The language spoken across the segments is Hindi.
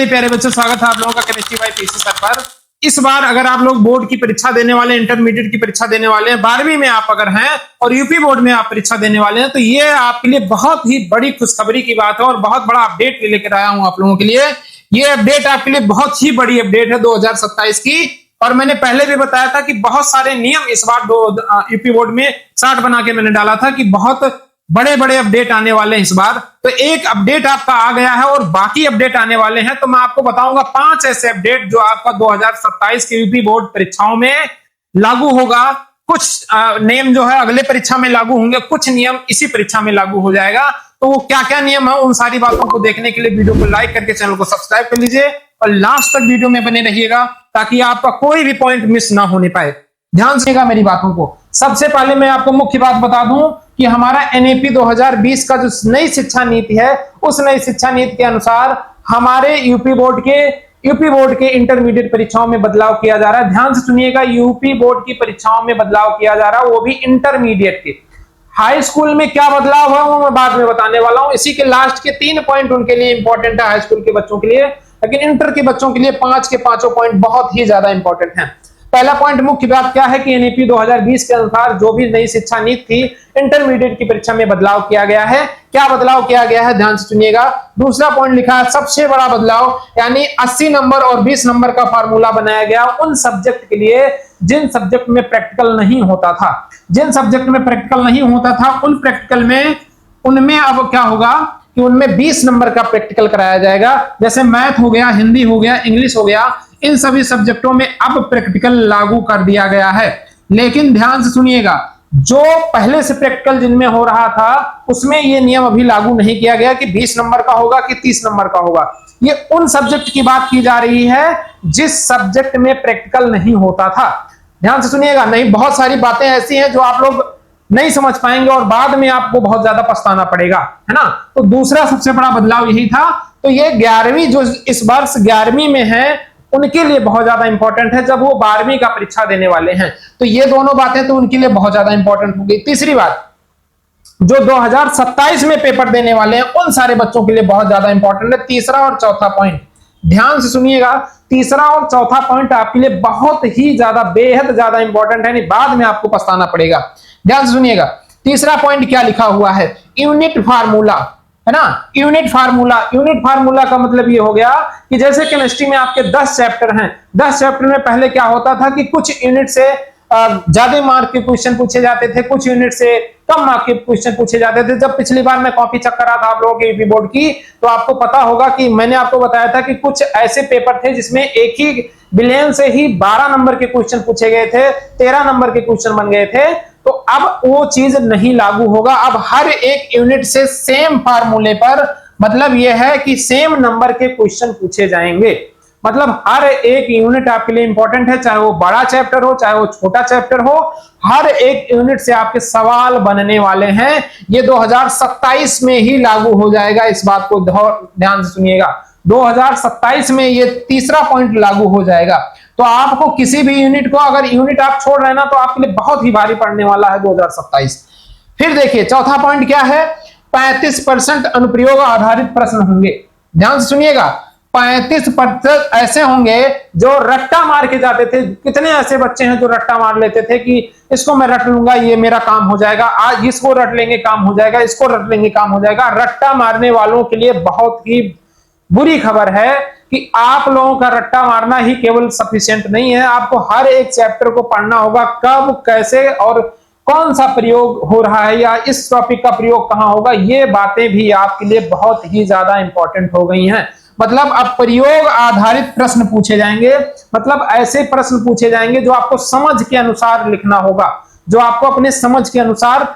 प्यारे बच्चों, स्वागत है आप लोगों का केमिस्ट्री बाय पीसी सर पर। इस बार अगर आप लोग बोर्ड की परीक्षा देने वाले, इंटरमीडिएट की परीक्षा देने वाले हैं, 12वीं में आप अगर हैं और यूपी बोर्ड में आप परीक्षा देने वाले हैं, तो ये आपके लिए बहुत ही बड़ी खुशखबरी की बात है और बहुत बड़ा अपडेट लेकर आया हूं आप लोगों के लिए। ये अपडेट आपके लिए बहुत ही बड़ी अपडेट है 2027 की। और मैंने पहले भी बताया था कि बहुत सारे नियम इस बार यूपी बोर्ड में चार्ट बना के मैंने डाला था कि बहुत बड़े बड़े अपडेट आने वाले हैं इस बार। तो एक अपडेट आपका आ गया है और बाकी अपडेट आने वाले हैं। तो मैं आपको बताऊंगा 5 ऐसे अपडेट जो आपका 2027 के यूपी बोर्ड परीक्षाओं में लागू होगा। कुछ नियम जो है अगले परीक्षा में लागू होंगे, कुछ नियम इसी परीक्षा में लागू हो जाएगा। तो वो क्या क्या नियम है, उन सारी बातों को देखने के लिए वीडियो को लाइक करके चैनल को सब्सक्राइब कर लीजिए और लास्ट तक वीडियो में बने रहिएगा ताकि आपका कोई भी पॉइंट मिस ना होने पाए। ध्यान से मेरी बातों को। सबसे पहले मैं आपको मुख्य बात बता दूं कि हमारा एनईपी 2020 का जो नई शिक्षा नीति है, उस नई शिक्षा नीति के अनुसार हमारे यूपी बोर्ड के इंटरमीडिएट परीक्षाओं में बदलाव किया जा रहा है। ध्यान से सुनिएगा, यूपी बोर्ड की परीक्षाओं में बदलाव किया जा रहा है, वो भी इंटरमीडिएट के। हाई स्कूल में क्या बदलाव है वो मैं बाद में बताने वाला हूं। इसी के लास्ट के 3 पॉइंट उनके लिए इंपॉर्टेंट है हाई स्कूल के बच्चों के लिए, लेकिन इंटर के बच्चों के लिए 5 के 5 पॉइंट बहुत ही ज्यादा इंपॉर्टेंट है। पहला पॉइंट मुख्य बात क्या है कि एनईपी 2020 के अनुसार जो भी नई शिक्षा नीति थी, इंटरमीडिएट की परीक्षा में बदलाव किया गया है। क्या बदलाव किया गया है, ध्यान से सुनिएगा। दूसरा पॉइंट लिखा है सबसे बड़ा बदलाव, यानी 80 नंबर और 20 नंबर का फार्मूला बनाया गया उन सब्जेक्ट के लिए जिन सब्जेक्ट में प्रैक्टिकल नहीं होता था। जिन सब्जेक्ट में प्रैक्टिकल नहीं होता था उन प्रैक्टिकल में उनमें अब क्या होगा कि उनमें 20 नंबर का प्रैक्टिकल कराया जाएगा। जैसे मैथ हो गया, हिंदी हो गया, इंग्लिश हो गया, इन सभी सब्जेक्टों में अब प्रैक्टिकल लागू कर दिया गया है। लेकिन ध्यान से सुनिएगा, जो पहले से प्रैक्टिकल जिनमें हो रहा था उसमें यह नियम अभी लागू नहीं किया गया कि 20 नंबर का होगा कि 30 नंबर का होगा। ये उन सब्जेक्ट की बात की जा रही है जिस सब्जेक्ट में प्रैक्टिकल नहीं होता था। ध्यान से सुनिएगा, नहीं बहुत सारी बातें ऐसी हैं जो आप लोग नहीं समझ पाएंगे और बाद में आपको बहुत ज्यादा पछताना पड़ेगा, है ना। तो दूसरा सबसे बड़ा बदलाव यही था। तो ये 11वीं जो इस वर्ष 11वीं में है उनके लिए बहुत ज्यादा इंपॉर्टेंट है जब वो 12वीं का परीक्षा देने वाले हैं। तो ये दोनों बातें तो उनके लिए बहुत ज्यादा इंपॉर्टेंट होगी। तीसरी बात, जो 2027 में पेपर देने वाले हैं उन सारे बच्चों के लिए बहुत ज्यादा इंपॉर्टेंट है। तीसरा और चौथा पॉइंट ध्यान से सुनिएगा, तीसरा और चौथा पॉइंट आपके लिए बहुत ही ज्यादा बेहद ज्यादा इंपॉर्टेंट है, नहीं बाद में आपको पछताना पड़ेगा। ध्यान से सुनिएगा, तीसरा पॉइंट क्या लिखा हुआ है, यूनिट फार्मूला, है ना। यूनिट फार्मूला का मतलब ये हो गया कि जैसे केमिस्ट्री में आपके 10 चैप्टर हैं, 10 चैप्टर में पहले क्या होता था कि कुछ यूनिट से ज्यादा मार्क के क्वेश्चन पूछे जाते थे, कुछ यूनिट से कम मार्क के क्वेश्चन पूछे जाते थे। जब पिछली बार मैं कॉपी चेक कर रहा था आप लोगों के यूपी बोर्ड की, तो आपको पता होगा कि मैंने आपको बताया था कि कुछ ऐसे पेपर थे जिसमें एक ही बिलियन से ही 12 नंबर के क्वेश्चन पूछे गए थे, 13 नंबर के क्वेश्चन बन गए थे। तो अब वो चीज नहीं लागू होगा। अब हर एक यूनिट से सेम फार्मूले पर, मतलब यह है कि सेम नंबर के क्वेश्चन पूछे जाएंगे। मतलब हर एक यूनिट आपके लिए इंपॉर्टेंट है, चाहे वो बड़ा चैप्टर हो चाहे वो छोटा चैप्टर हो, हर एक यूनिट से आपके सवाल बनने वाले हैं। ये 2027 में ही लागू हो जाएगा, इस बात को ध्यान से सुनिएगा। 2027 में ये तीसरा पॉइंट लागू हो जाएगा। तो आपको किसी भी यूनिट को, अगर यूनिट आप छोड़ रहे हैं ना, तो आपके लिए बहुत ही भारी पड़ने वाला है 2027। फिर देखिए चौथा पॉइंट क्या है, 35% अनुप्रयोग आधारित प्रश्न होंगे। ध्यान से सुनिएगा, 35% ऐसे होंगे जो रट्टा मार के जाते थे। कितने ऐसे बच्चे हैं जो रट्टा मार लेते थे कि इसको मैं रट लूंगा ये मेरा काम हो जाएगा, आज इसको रट लेंगे काम हो जाएगा, इसको रट लेंगे काम हो जाएगा। रट्टा मारने वालों के लिए बहुत ही बुरी खबर है कि आप लोगों का रट्टा मारना ही केवल सफिशिएंट नहीं है, आपको हर एक चैप्टर को पढ़ना होगा, कब कैसे और कौन सा प्रयोग हो रहा है या इस टॉपिक का प्रयोग कहां होगा, ये बातें भी आपके लिए बहुत ही ज्यादा इंपॉर्टेंट हो गई हैं। मतलब अब प्रयोग आधारित प्रश्न पूछे जाएंगे, मतलब ऐसे प्रश्न पूछे जाएंगे जो आपको समझ के अनुसार लिखना होगा, जो आपको अपने समझ के अनुसार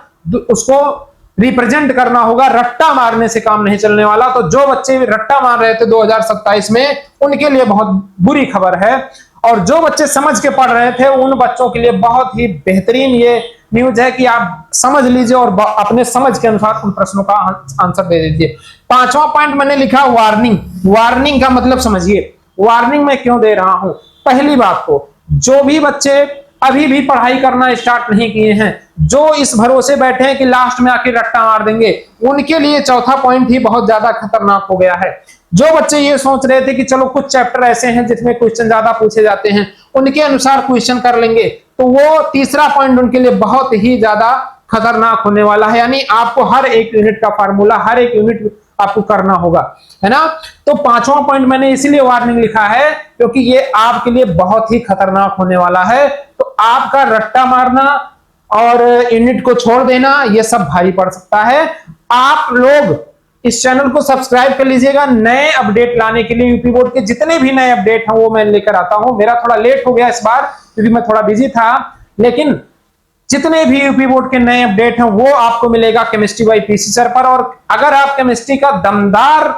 उसको रिप्रेजेंट करना होगा। रट्टा मारने से काम नहीं चलने वाला। तो जो बच्चे रट्टा मार रहे थे 2027 में, उनके लिए बहुत बुरी खबर है, और जो बच्चे समझ के पढ़ रहे थे उन बच्चों के लिए बहुत ही बेहतरीन ये न्यूज है कि आप समझ लीजिए और अपने समझ के अनुसार उन प्रश्नों का आंसर दे दीजिए। 5वां पॉइंट मैंने लिखा वार्निंग। वार्निंग का मतलब समझिए, वार्निंग मैं क्यों दे रहा हूं। पहली बात को, जो भी बच्चे अभी भी पढ़ाई करना स्टार्ट नहीं किए हैं, जो इस भरोसे बैठे हैं कि लास्ट में आके रट्टा मार देंगे, उनके लिए चौथा पॉइंट ही बहुत ज्यादा खतरनाक हो गया है। जो बच्चे ये सोच रहे थे कि चलो कुछ चैप्टर ऐसे हैं जिसमें क्वेश्चन ज्यादा पूछे जाते हैं, उनके अनुसार क्वेश्चन कर लेंगे, तो वो तीसरा पॉइंट उनके लिए बहुत ही ज्यादा खतरनाक होने वाला है। यानी आपको हर एक यूनिट का फार्मूला, हर एक यूनिट आपको करना होगा, है ना। तो पांचवा पॉइंट मैंने इसलिए वार्निंग लिखा है क्योंकि ये आपके लिए बहुत ही खतरनाक होने वाला है। तो आपका रट्टा मारना और यूनिट को छोड़ देना ये सब भारी पड़ सकता है। आप लोग इस चैनल को सब्सक्राइब कर लीजिएगा, नए अपडेट लाने के लिए यूपी बोर्ड के जितने भी नए अपडेट हैं वो मैं लेकर आता हूं। मेरा थोड़ा लेट हो गया इस बार क्योंकि मैं थोड़ा बिजी था, लेकिन जितने भी यूपी बोर्ड के नए अपडेट हैं वो आपको मिलेगा केमिस्ट्री बाय पीसी सर पर। और अगर आप केमिस्ट्री का दमदार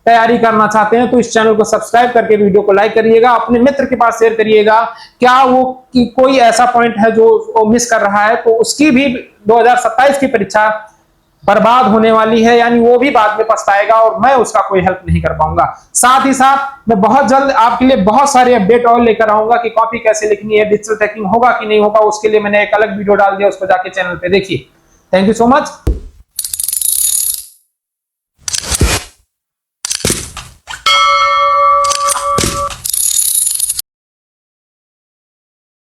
तैयारी करना चाहते हैं तो इस चैनल को सब्सक्राइब करके वीडियो को लाइक करिएगा, अपने मित्र के पास शेयर करिएगा। क्या वो कि कोई ऐसा पॉइंट है जो वो मिस कर रहा है तो उसकी भी 2027 की परीक्षा बर्बाद होने वाली है, यानी वो भी बाद में पछताएगा और मैं उसका कोई हेल्प नहीं कर पाऊंगा। साथ ही साथ मैं बहुत जल्द आपके लिए बहुत सारे अपडेट और लेकर आऊंगा कि कॉपी कैसे लिखनी है, डिजिटल टैगिंग होगा कि नहीं होगा, उसके लिए मैंने एक अलग वीडियो डाल दिया, उसको जाके चैनल पे देखिए। Thank you so much.